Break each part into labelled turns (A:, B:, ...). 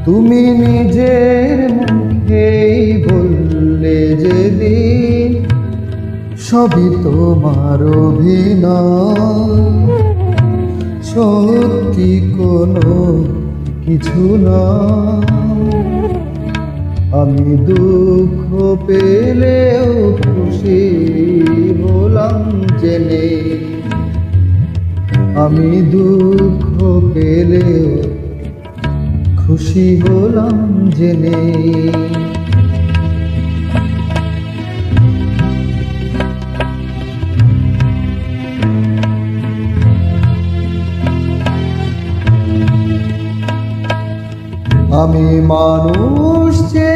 A: তুমি নিজের মুখেই বললে যেদিন সবই তোমার অভিনয়, সত্যি কোনো কিছু না। আমি দুঃখ পেলেও খুশি হলাম জেনে, আমি দুঃখ পেলেও খুশি হলাম জেনে। আমি মানুষ যে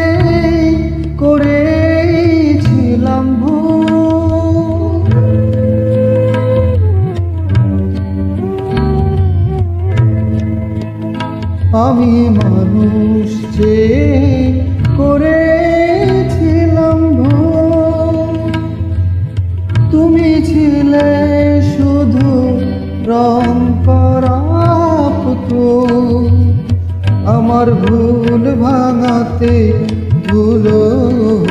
A: করেছিলাম ভুল, আমি মানুষ যে করেছিলাম ভুল। তুমি ছিলে শুধু রং করা পুতুল, আমার ভুল ভাঙাতে ভুল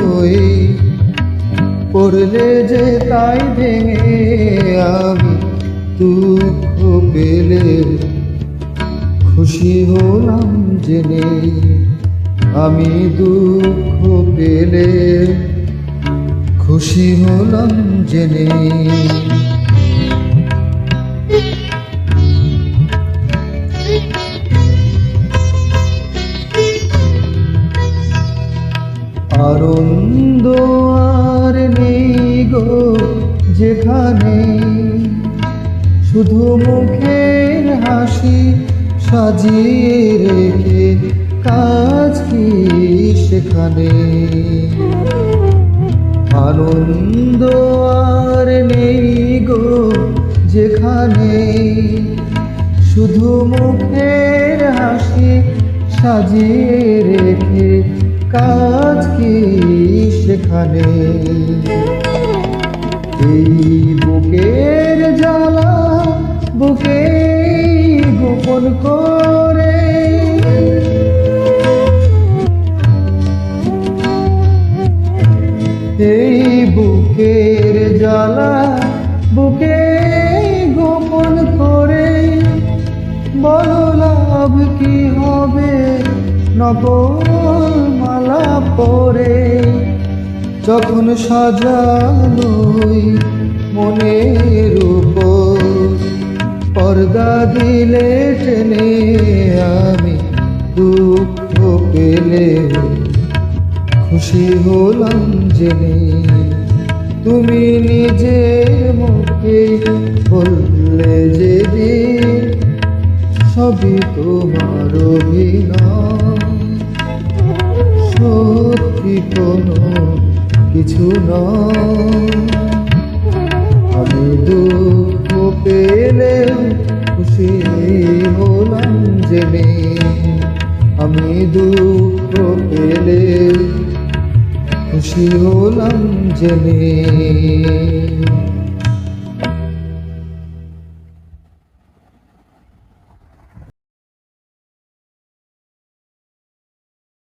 A: হয়ে পড়লে যে তাই ভেঙে। আমি দুঃখ পেলে খুশি হলাম জেনে, আমি দুঃখ পেলে খুশি হলাম জেনে। আনন্দ আর নেই গো যেখানে, শুধু মুখের হাসি সাজিয়ে রেখে কাজ কি সেখানে। আনন্দ আর নেই গো যেখানে, শুধু মুখের হাসি সাজিয়ে রেখে কাজ কি সেখানে। এই বুকের জ্বালা বুকে গোপন করে, এই বুকের জ্বালা বুকে গোপন করে। বলো লাভ কি হবে নকল মালা পরে, যখন সাজানোই মনের উপর পর্দা দিলে টেনে। আমি দুঃখ পেলে খুশি হলাম জেনে, তুমি নিজের মুখে বললে যেদিন সবই তোমার অভিনয়, সত্যি কোনো কিছু নয়। আমি দুঃখ পেলে খুশি হলাম জেনে, আমি দুঃখ পেলে খুশি হলাম জেনে।